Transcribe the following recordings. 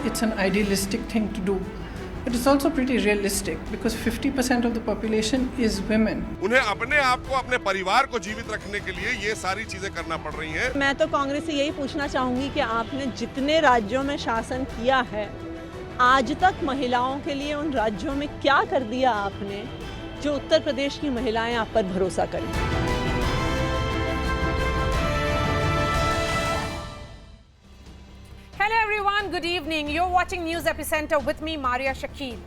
it's an idealistic thing to do. But it's also pretty realistic because 50% of the population is women. उन्हें अपने आप को, अपने परिवार को जीवित रखने के लिए ये सारी चीजें करना पड़ रही हैं। मैं तो कांग्रेस से यही पूछना चाहूंगी कि आपने जितने राज्यों में शासन किया है, आज तक महिलाओं के लिए उन राज्यों में क्या कर दिया आपने जो उत्तर प्रदेश की महिलाएं आप पर भरोसा करें? Hello everyone, good evening. You're watching News Epicenter with me, Maria Shakil.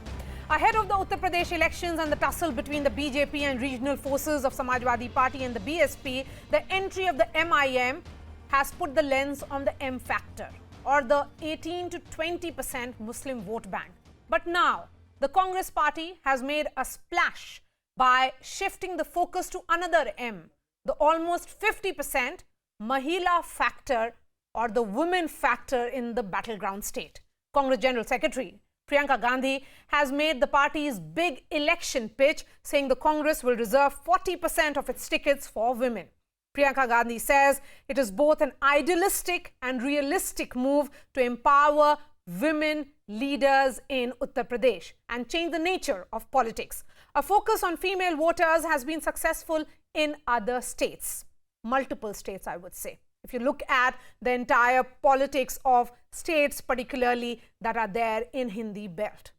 Ahead of the Uttar Pradesh elections and the tussle between the BJP and regional forces of Samajwadi Party and the BSP, the entry of the MIM has put the lens on the M factor, or the 18 to 20% Muslim vote bank. But now, the Congress party has made a splash by shifting the focus to another M, the almost 50% Mahila factor, or the women factor in the battleground state. Congress General Secretary Priyanka Gandhi has made the party's big election pitch, saying the Congress will reserve 40% of its tickets for women. Priyanka Gandhi says it is both an idealistic and realistic move to empower women leaders in Uttar Pradesh and change the nature of politics. A focus on female voters has been successful in other states, multiple states, I would say. If you look at the entire politics of states, particularly that are there in Hindi belt.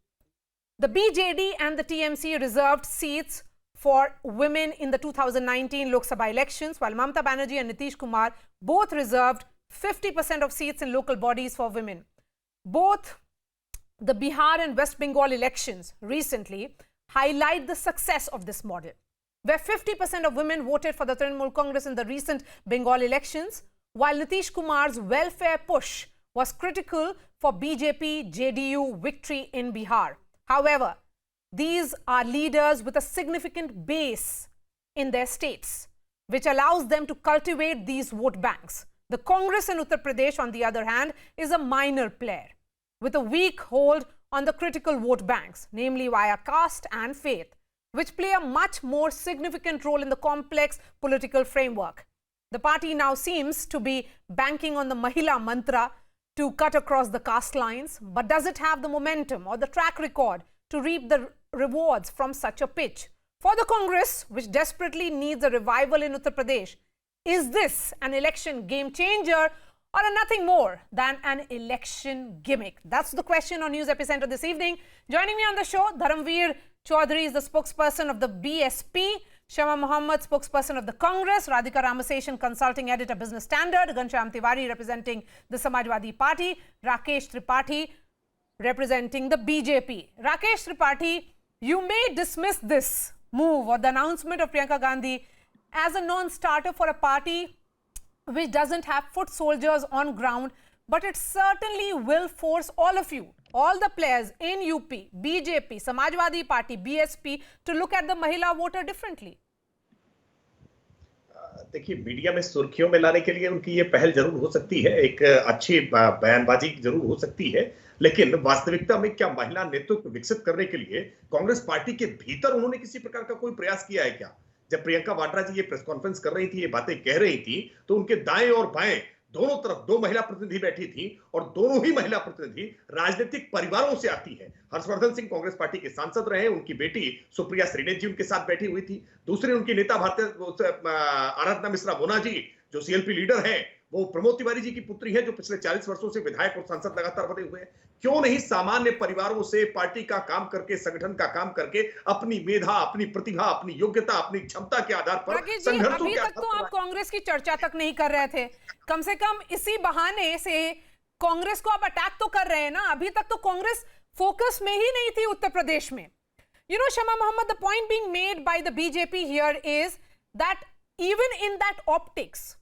The BJD and the TMC reserved seats for women in the 2019 Lok Sabha elections, while Mamata Banerjee and Nitish Kumar both reserved 50% of seats in local bodies for women. Both the Bihar and West Bengal elections recently highlight the success of this model, where 50% of women voted for the Trinamool Congress in the recent Bengal elections, while Nitish Kumar's welfare push was critical for BJP-JDU victory in Bihar. However, these are leaders with a significant base in their states, which allows them to cultivate these vote banks. The Congress in Uttar Pradesh, on the other hand, is a minor player with a weak hold on the critical vote banks, namely via caste and faith, which play a much more significant role in the complex political framework. The party now seems to be banking on the Mahila mantra to cut across the caste lines, but does it have the momentum or the track record to reap the rewards from such a pitch? For the Congress, which desperately needs a revival in Uttar Pradesh, is this an election game changer or nothing more than an election gimmick? That's the question on News Epicenter this evening. Joining me on the show, Dharamveer Chaudhary is the spokesperson of the BSP, Shama Mohammed, spokesperson of the Congress, Radhika Ramaseshan, consulting editor, Business Standard, Ghanshyam Tiwari representing the Samajwadi Party, Rakesh Tripathi representing the BJP. Rakesh Tripathi, you may dismiss this move or the announcement of Priyanka Gandhi as a non-starter for a party which doesn't have foot soldiers on ground, but it certainly will force all of you, all the players in UP, BJP, Samajwadi Party, BSP, to look at the Mahila voter differently. देखिए, media में सुर्खियों में लाने के लिए उनकी ये पहल जरूर हो सकती है, एक अच्छी बयानबाजी जरूर हो सकती है, लेकिन वास्तविकता में क्या महिला नेतृत्व विकसित करने के लिए कांग्रेस पार्टी के भीतर उन्होंने किसी प्रकार का कोई प्रयास किया है क्या? जब प्रियंका वाड्रा जी ये प्रेस कॉन्फ्रेंस कर रही थी, ये बातें कह रही थी, तो उनके दाएं और बाएं दोनों तरफ दो महिला प्रतिनिधि बैठी थी और दोनों ही महिला प्रतिनिधि राजनीतिक परिवारों से आती है। हर्षवर्धन सिंह कांग्रेस पार्टी के सांसद रहे, उनकी बेटी सुप्रिया श्रीनेत जी उनके साथ बैठी हुई थी। दूसरी उनकी नेता भारतीय आराधना मिश्रा बोना जी जो सीएलपी लीडर हैं, वो प्रमोद तिवारी जी की पुत्री है जो पिछले 40 वर्षों से विधायक और सांसद लगातार बने हुए हैं। क्यों नहीं सामान्य परिवारों से पार्टी का काम करके, संगठन का काम करके अपनी मेधा, अपनी प्रतिभा, अपनी योग्यता, अपनी क्षमता के आधार पर संगठनों अभी तक तो आप कांग्रेस की चर्चा तक नहीं कर रहे थे, कम से कम इसी बहाने से कांग्रेस को आप अटैक तो कर रहे हैं ना। अभी तक तो कांग्रेस फोकस में ही नहीं थी उत्तर प्रदेश में। You know, Shama Mohammed, the point being made by the BJP here is that even in that optics,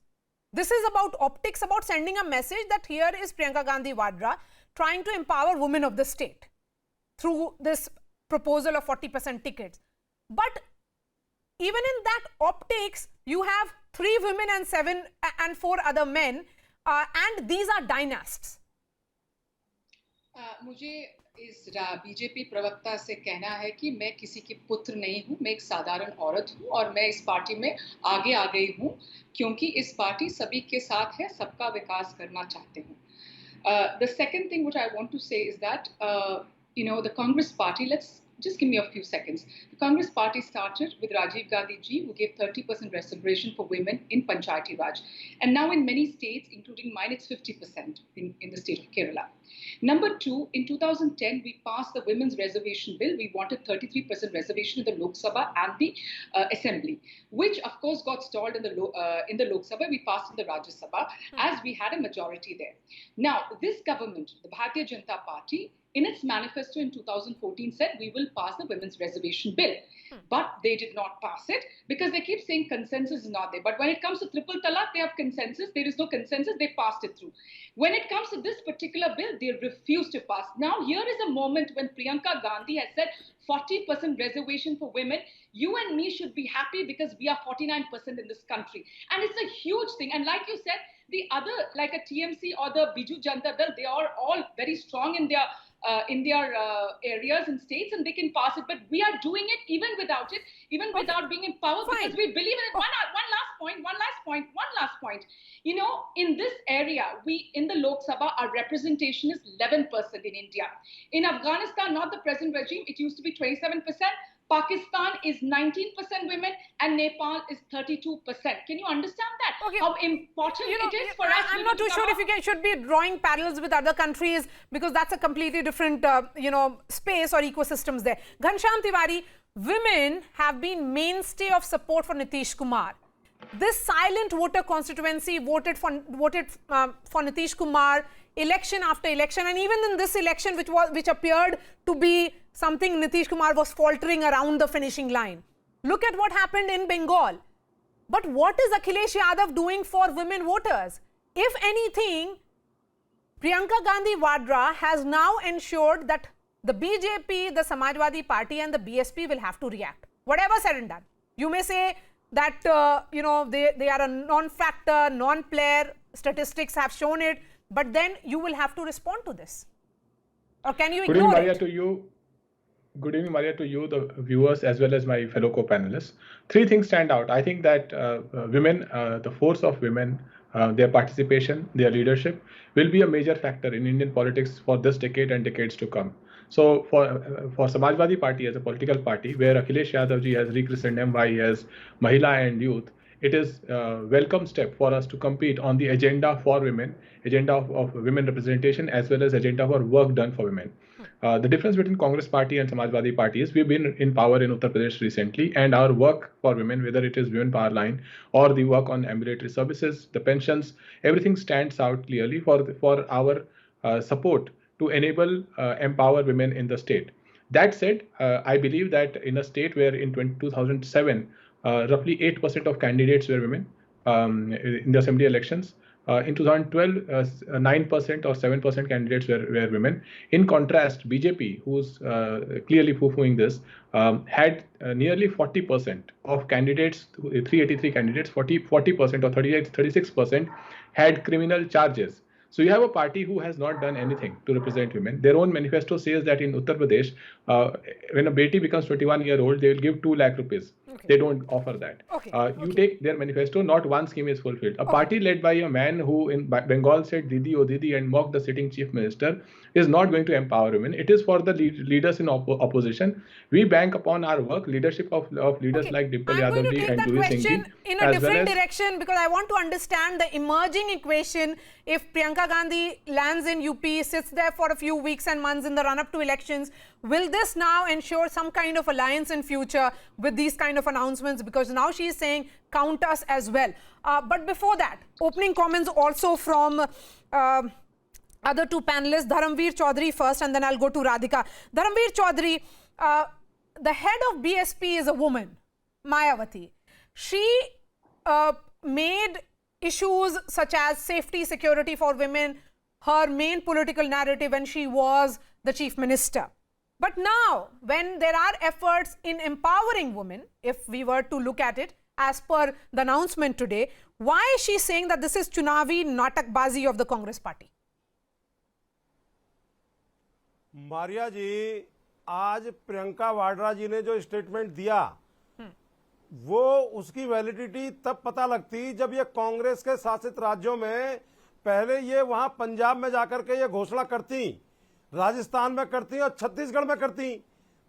this is about optics, about sending a message that here is Priyanka Gandhi Vadra trying to empower women of the state through this proposal of 40% tickets. But even in that optics, you have 3 women and 4 other men, and these are dynasts. मुझे इस BJP प्रवक्ता से कहना है कि मैं किसी की पुत्र नहीं हूं, मैं एक साधारण औरत हूं और मैं इस पार्टी में आगे आ गई हूं क्योंकि इस पार्टी सभी के साथ है, सबका विकास करना चाहते हैं। The second thing which I want to say is that, the Congress party, let's just give me a few seconds. The Congress party started with Rajiv Gandhi ji, who gave 30% reservation for women in Panchayati Raj. And now in many states, including mine, it's 50% in the state of Kerala. Number two, in 2010, we passed the Women's Reservation Bill. We wanted 33% reservation in the Lok Sabha and the Assembly, which of course got stalled in the Lok Sabha. We passed in the Rajya Sabha as we had a majority there. Now, this government, the Bharatiya Janata Party, in its manifesto in 2014 said we will pass the Women's Reservation Bill. But they did not pass it because they keep saying consensus is not there. But when it comes to triple talaq, they have consensus. There is no consensus. They passed it through. When it comes to this particular bill, they refuse to pass. Now, here is a moment when Priyanka Gandhi has said 40% reservation for women. You and me should be happy because we are 49% in this country. And it's a huge thing. And like you said, the other, like a TMC or the Biju Janata Dal, they are all very strong in their areas and states, and they can pass it. But we are doing it even without it, even without being in power, because we believe in it. One last point. In this area, we in the Lok Sabha, our representation is 11% in India. In Afghanistan, not the present regime, it used to be 27%. Pakistan is 19% women and Nepal is 32%. Can you understand that? Okay. How important it is for us? I'm not too sure if you should be drawing parallels with other countries, because that's a completely different, space or ecosystems there. Ghanshyam Tiwari, women have been mainstay of support for Nitish Kumar. This silent voter constituency voted for Nitish Kumar election after election, and even in this election, which appeared to be something Nitish Kumar was faltering around the finishing line. Look at what happened in Bengal. But what is Akhilesh Yadav doing for women voters? If anything, Priyanka Gandhi Vadra has now ensured that the BJP, the Samajwadi Party and the BSP will have to react. Whatever said and done. You may say that, they are a non-factor, non-player, statistics have shown it, but then you will have to respond to this. Or can you ignore it? Good evening, Maria, to you, the viewers, as well as my fellow co-panelists. Three things stand out. I think that women, the force of women, their participation, their leadership will be a major factor in Indian politics for this decade and decades to come. So for Samajwadi Party as a political party, where Akhilesh Yadav ji has rechristened MY as Mahila and Youth, it is a welcome step for us to compete on the agenda for women, agenda of women representation, as well as agenda for work done for women. The difference between Congress Party and Samajwadi Party is we've been in power in Uttar Pradesh recently, and our work for women, whether it is Women Power Line or the work on ambulatory services, the pensions, everything stands out clearly for our support to enable, empower women in the state. That said, I believe that in a state where in 2007, roughly 8% of candidates were women in the assembly elections. In 2012, 9% or 7% candidates were women. In contrast, BJP, who's clearly poo-pooing this, had nearly 40% of candidates, 383 candidates, 40% or 36% had criminal charges. So you have a party who has not done anything to represent women. Their own manifesto says that in Uttar Pradesh, when a beti becomes 21 years old, they will give 2 lakh rupees. Okay. They don't offer that. Okay. You take their manifesto, not one scheme is fulfilled. A party led by a man who in Bengal said Didi oh Didi and mocked the sitting chief minister is not going to empower women. It is for the leaders in opposition. We bank upon our work, leadership of leaders like Dimple Yadav ji and Juhi Singh ji. In a different direction, because I want to understand the emerging equation. If Priyanka Gandhi lands in UP, sits there for a few weeks and months in the run-up to elections, will this now ensure some kind of alliance in future with these kind of announcements? Because now she is saying, count us as well. But before that, opening comments also from other two panelists, Dharamveer Chaudhary first, and then I'll go to Radhika. Dharamveer Chaudhary, the head of BSP is a woman, Mayawati. She made issues such as safety, security for women her main political narrative when she was the chief minister. But now, when there are efforts in empowering women, if we were to look at it as per the announcement today, why is she saying that this is Chunavi natakbazi of the Congress party? Maria जी, आज प्रियंका वाड्रा जी ने जो statement दिया वो उसकी validity तब पता लगती जब ये कांग्रेस के शासित राज्यों में पहले ये वहां पंजाब में जाकर के ये घोषणा करती, राजस्थान में करती और छत्तीसगढ़ में करती,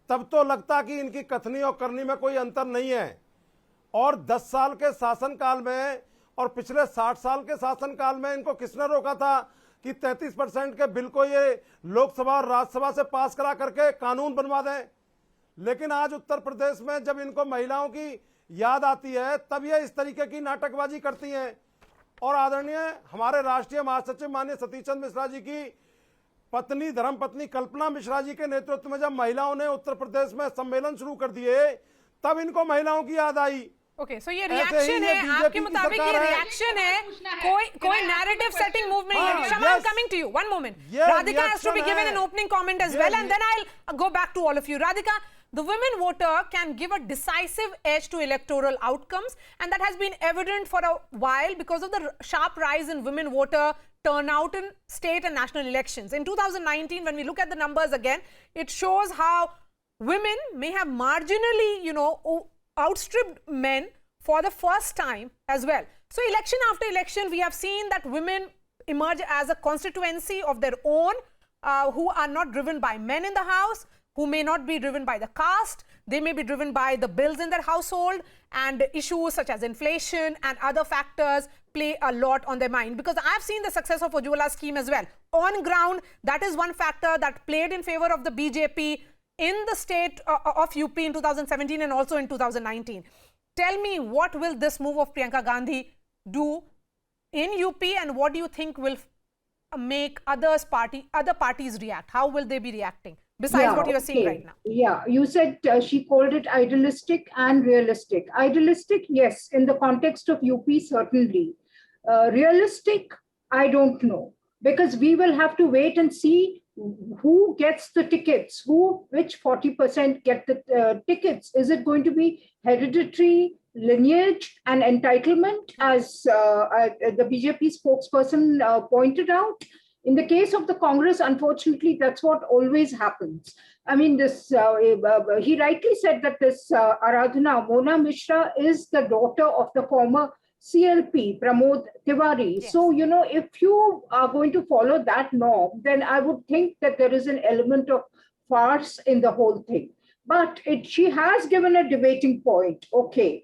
तब तो लगता कि इनकी कथनी और करनी में कोई अंतर नहीं है। और 10 साल के शासनकाल में और पिछले 60 साल के शासनकाल में इनको किसने रोका था कि 33% के बिल को ये लोकसभा और राज्यसभा से पास करा करके कानून बनवा दें। लेकिन आज उत्तर प्रदेश में जब इनको महिलाओं की याद आती है तब ये इस तरीके की नाटकबाजी करती हैं। और आदरणीय हमारे राष्ट्रीय महासचिव माननीय सतीश चंद्र मिश्रा जी की पत्नी, धर्मपत्नी कल्पना मिश्रा जी के नेतृत्व में जब महिलाओं ने उत्तर प्रदेश में सम्मेलन शुरू कर दिए तब इनको महिलाओं की याद आई। ओके, सो ये रिएक्शन है, आपके मुताबिक ये रिएक्शन है, कोई नैरेटिव सेटिंग मूव नहीं है। Shama, I'm coming to you. One moment. Radhika has to be given an opening comment as well, and then I'll go back to all of you. Radhika, the women voter can give a decisive edge to electoral outcomes, and that has been evident for a while because of the sharp rise in women voter turnout in state and national elections. In 2019, when we look at the numbers again, it shows how women may have marginally, outstripped men for the first time as well. So election after election, we have seen that women emerge as a constituency of their own, who are not driven by men in the house, who may not be driven by the caste, they may be driven by the bills in their household, and issues such as inflation and other factors play a lot on their mind. Because I've seen the success of Ujjwala scheme as well. On ground, that is one factor that played in favor of the BJP in the state of UP in 2017 and also in 2019. Tell me, what will this move of Priyanka Gandhi do in UP, and what do you think will make other parties react? How will they be reacting besides what you are seeing right now? Yeah, you said she called it idealistic and realistic. Idealistic, yes, in the context of UP, certainly. Realistic, I don't know, because we will have to wait and see who gets the tickets, which 40% get the tickets. Is it going to be hereditary, lineage and entitlement, as the BJP spokesperson pointed out? In the case of the Congress, unfortunately, that's what always happens. I mean, he rightly said that this Aradhana, Mona Mishra, is the daughter of the former CLP, Pramod Tiwari. Yes. So, if you are going to follow that norm, then I would think that there is an element of farce in the whole thing. But she has given a debating point. Okay.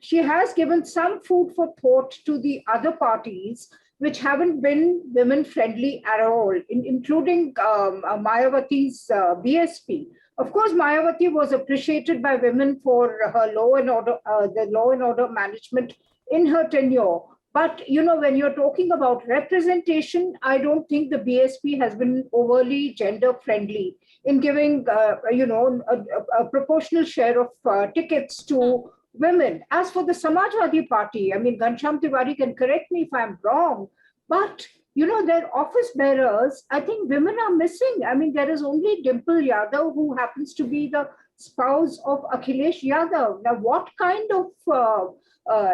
She has given some food for thought to the other parties, which haven't been women-friendly at all, including Mayawati's BSP. Of course, Mayawati was appreciated by women for her law and order management in her tenure. But, when you're talking about representation, I don't think the BSP has been overly gender-friendly in giving, a proportional share of tickets to women. As for the Samajwadi Party, I mean, Ghanshyam Tiwari can correct me if I'm wrong, but, their office bearers, I think women are missing. I mean, there is only Dimple Yadav, who happens to be the spouse of Akhilesh Yadav. Now, what kind of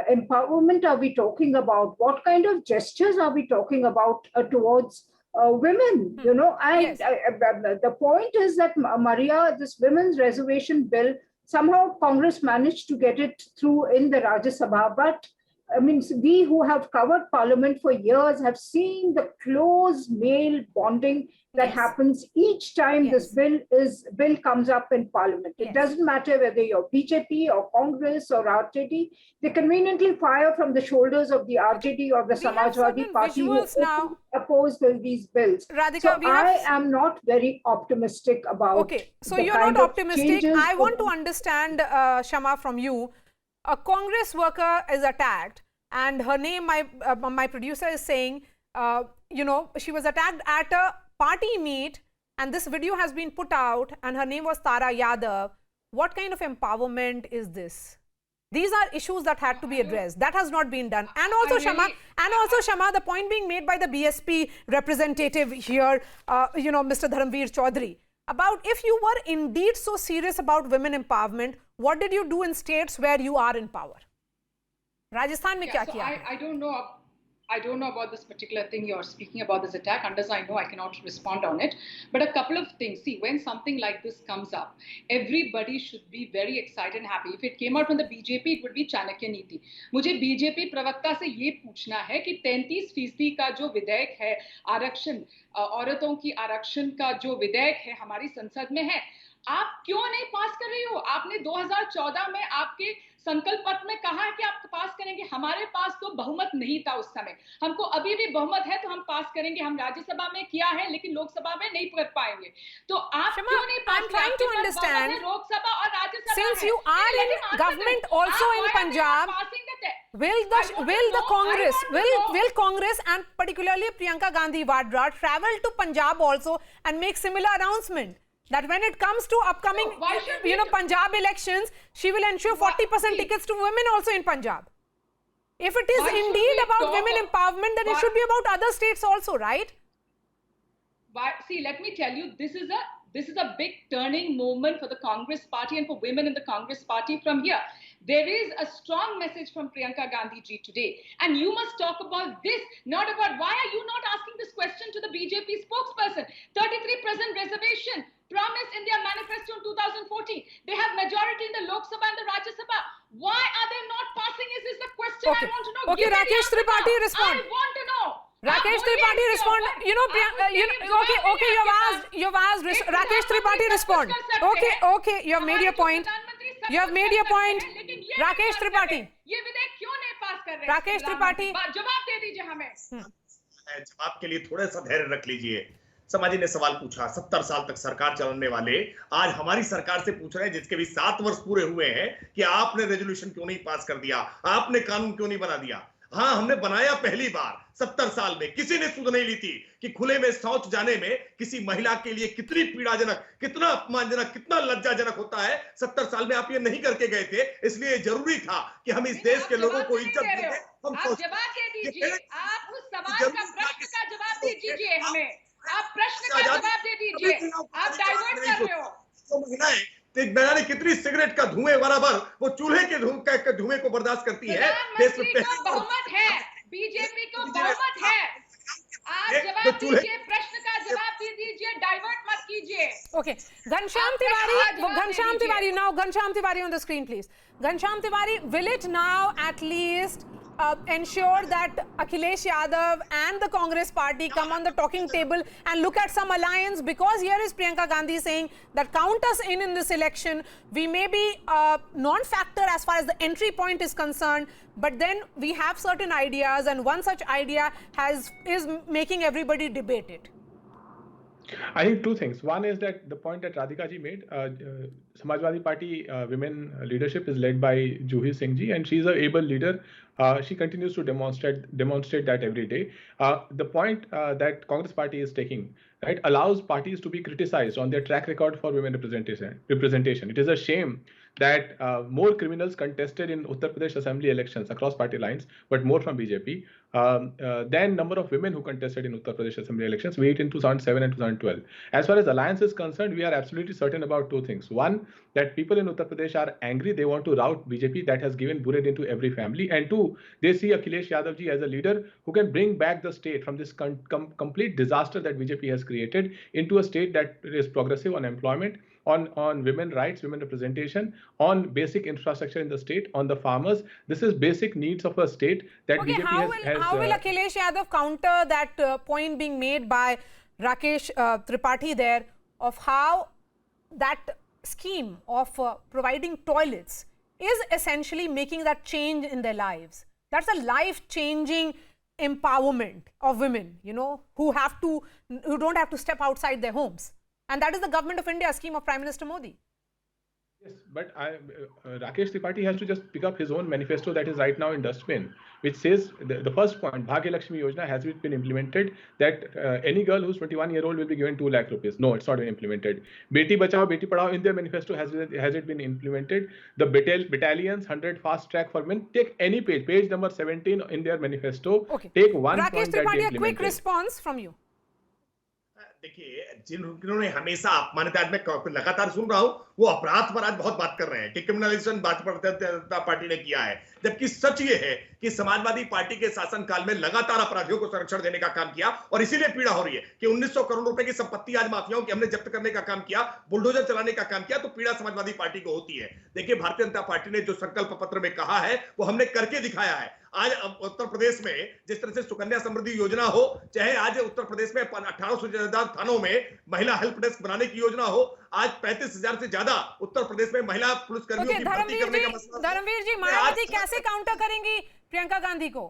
empowerment are we talking about? What kind of gestures are we talking about towards women? Yes. The point is that, Maria, this women's reservation bill, somehow Congress managed to get it through in the Rajya Sabha, but I mean, we who have covered Parliament for years have seen the close male bonding that happens each time this bill comes up in Parliament. It doesn't matter whether you're BJP or Congress or RJD. They conveniently fire from the shoulders of the RJD or the Samajwadi Party who oppose these bills. Radhika, so I am not very optimistic about. Okay, so you're not optimistic. I want to understand, Shama, from you. A Congress worker is attacked, and her name, my producer is saying, she was attacked at a party meet, and this video has been put out, and her name was Tara Yadav. What kind of empowerment is this? These are issues that had to be addressed. That has not been done. And also, Shama, the point being made by the BSP representative here, Mr. Dharamveer Chaudhary, about if you were indeed so serious about women empowerment, what did you do in states where you are in power? Rajasthan mein kya kiya? I don't know. I don't know about this particular thing you're speaking about, this attack. Unless I know, I cannot respond on it. But a couple of things. See, when something like this comes up, everybody should be very excited and happy. If it came out from the BJP, it would be Chanakya नीति. मुझे BJP प्रवक्ता से ये पूछना है कि 33% का जो विधेयक है आरक्षण, औरतों की आरक्षण का जो विधेयक है हमारी संसद में है, आप क्यों नहीं पास कर रही हो? आपने 2014 में आपके संकल्प पत्र में कहा है कि आप पास करेंगे। हमारे पास तो बहुमत नहीं था उस समय, हमको अभी भी बहुमत है तो हम पास करेंगे। हम राज्यसभा में किया है लेकिन लोकसभा में नहीं कर पाएंगे। तो आप क्यों नहीं पास? I'm trying to understand. Lok Sabha और Rajya Sabha Since you are in government also in Punjab, will Congress and particularly Priyanka Gandhi Vadra travel to Punjab also and make similar announcement that when it comes to upcoming Punjab elections, she will ensure 40% tickets to women also in Punjab? If it is indeed about women empowerment, then it should be about other states also, right? See, let me tell you, this is a big turning moment for the Congress party and for women in the Congress party from here. There is a strong message from Priyanka Gandhi ji today. And you must talk about this, not about why are you not asking this question to the BJP spokesperson? 33% reservation promised in their manifesto in 2014. They have majority in the Lok Sabha and the Rajya Sabha. Why are they not passing? Is the question I want to know. Okay, Rakesh Tripathi respond. I want to know. Rakesh Tripathi respond. You've asked. Rakesh Tripathi respond. Okay, you have made your point. You have made your point. Rakesh Tripathi. ये विधेयक क्यों नहीं पास कर रहे? राकेश त्रिपाठी, जवाब दे दीजिए हमें। जवाब के लिए थोड़ा सा धैर्य रख लीजिए। समाजी ने सवाल पूछा, 70 साल तक सरकार चलाने वाले आज हमारी सरकार से पूछ रहे हैं, जिसके भी 7 वर्ष पूरे हुए हैं, कि आपने रेजोल्यूशन क्यों नहीं पास कर दिया, आपने कानून क्यों नहीं बना दिया। हाँ, हमने बनाया पहली बार 70 साल में। किसी ने सुध नहीं ली थी कि खुले में शौच जाने में किसी महिला के लिए कितनी पीड़ाजनक, कितना अपमानजनक, कितना लज्जाजनक होता है। 70 साल में आप ये नहीं करके गए थे, इसलिए जरूरी था कि हम इस देश के लोगों को इज्जत दें। आप जवाब दे दीजिए, आप उस सवाल का प्रश्न का जवाब दे दीजिए हमें। आप प्रश्न का जवाब दे दीजिए, आप डाइवर्ट कर रहे हो। महिलाएं मैंने कितनी सिगरेट का धुएं बराबर वो चूल्हे के धुएं को बर्दाश्त करती है। प्रधानमंत्री को बहुमत है, बीजेपी को बहुमत है। आप जवाब दीजिए, प्रश्न का जवाब दीजिए, डाइवर्ट मत कीजिए। Okay, Ghanshyam Tiwari, now Ghanshyam Tiwari on the screen, please. Ghanshyam Tiwari, will it now at least ensure that Akhilesh Yadav and the Congress party come on the talking table and look at some alliance? Because here is Priyanka Gandhi saying that count us in this election. We may be non-factor as far as the entry point is concerned, but then we have certain ideas, and one such idea is making everybody debate it. I think two things. One is that the point that Radhika ji made, Samajwadi Party women leadership is led by Juhi Singh ji, and she's an able leader. She continues to demonstrate that every day. The point that Congress Party is taking, right, allows parties to be criticized on their track record for women representation. It is a shame that more criminals contested in Uttar Pradesh assembly elections across party lines, but more from BJP, than number of women who contested in Uttar Pradesh assembly elections, be it in 2007 and 2012. As far as alliance is concerned, we are absolutely certain about two things. One, that people in Uttar Pradesh are angry. They want to rout BJP that has given buret into every family. And two, they see Akhilesh Yadav ji as a leader who can bring back the state from this complete disaster that BJP has created into a state that is progressive on employment, on women rights, women representation, on basic infrastructure in the state, on the farmers. This is basic needs of a state that BJP has. How will Akhilesh Yadav counter that point being made by Rakesh Tripathi there of how that scheme of providing toilets is essentially making that change in their lives? That's a life-changing empowerment of women, who don't have to step outside their homes. And that is the Government of India scheme of Prime Minister Modi. Yes, but Rakesh Tripathi has to just pick up his own manifesto that is right now in dustbin, which says the first point, Bhagya Lakshmi Yojana, has it been implemented, that any girl who's 21-year-old will be given 2 lakh rupees. No, it's not been implemented. Beti Bachao, Beti Padhao, in their manifesto, has it been implemented? The battalions, 100 fast track for men, take any page number 17 in their manifesto, okay. Take one Rakesh point that they Tripathi, implemented. a quick response from you. देखिए, जिन्होंने हमेशा अपमानित, आज मैं लगातार सुन रहा हूं, वो अपराध पर आज बहुत बात कर रहे हैं, डिक्रिमिनलाइजेशन भारतीय जनता पार्टी ने किया है, जबकि सच ये है कि समाजवादी पार्टी के शासनकाल में लगातार अपराधियों को संरक्षण देने का काम किया, और इसीलिए पीड़ा हो रही है कि 1900 करोड़ रुपए की संपत्ति आज माफियाओं की हमने जब्त करने का काम किया, बुलडोजर चलाने का काम किया, तो पीड़ा समाजवादी पार्टी को होती है। देखिए, भारतीय जनता पार्टी ने जो संकल्प पत्र में कहा है वो हमने करके दिखाया है। आज उत्तर प्रदेश में जिस तरह से सुकन्या समृद्धि योजना हो, चाहे आज उत्तर प्रदेश में 1800 से ज्यादा थानों में महिला हेल्प डेस्क बनाने की योजना हो, आज 35,000 से ज्यादा उत्तर प्रदेश में महिला पुलिसकर्मियों की भर्ती करने का मसला। धर्मवीर जी, मायावती कैसे काउंटर करेंगी प्रियंका गांधी को?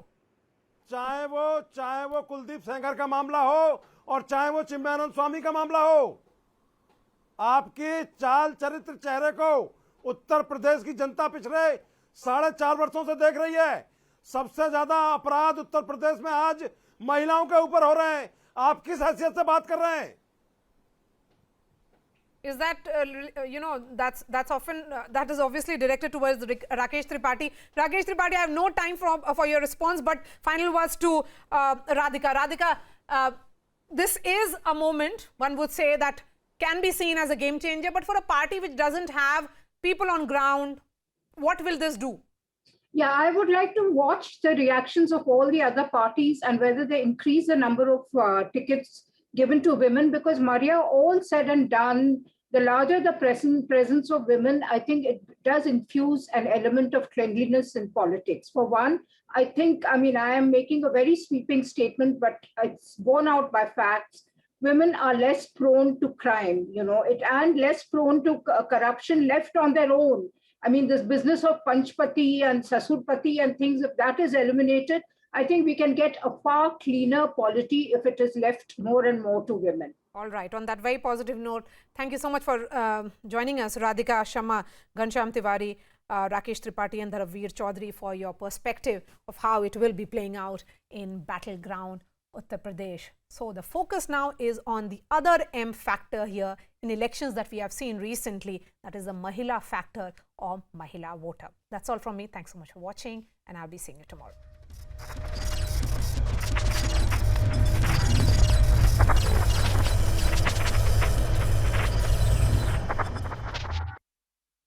चाहे वो कुलदीप सेंगर का मामला हो और चाहे वो चिन्मयानंद स्वामी का मामला हो, आपकी चाल चरित्र चेहरे को उत्तर प्रदेश की जनता पिछले 4.5 वर्षों से देख रही है। सबसे ज्यादा अपराध उत्तर प्रदेश में आज महिलाओं के ऊपर हो रहे हैं। आप किस हैसियत से बात कर रहे हैं? Is that that's often that is obviously directed towards Rakesh Tripathi. Rakesh Tripathi, I have no time for your response, but final words to Radhika. Radhika, this is a moment, one would say, that can be seen as a game changer, but for a party which doesn't have people on ground, what will this do? Yeah, I would like to watch the reactions of all the other parties and whether they increase the number of tickets given to women, because Maria, all said and done, the larger the presence of women, I think it does infuse an element of cleanliness in politics. For one, I think, I mean, I am making a very sweeping statement, but it's borne out by facts. Women are less prone to crime, and less prone to corruption left on their own. I mean, this business of Panchpati and Sasurpati and things, if that is eliminated, I think we can get a far cleaner polity if it is left more and more to women. All right. On that very positive note, thank you so much for joining us, Radhika Sharma, Ghanshyam Tiwari, Rakesh Tripathi and Dharamveer Chaudhary, for your perspective of how it will be playing out in battleground Uttar Pradesh. So the focus now is on the other M factor here in elections that we have seen recently, that is the Mahila factor or Mahila voter. That's all from me. Thanks so much for watching, and I'll be seeing you tomorrow.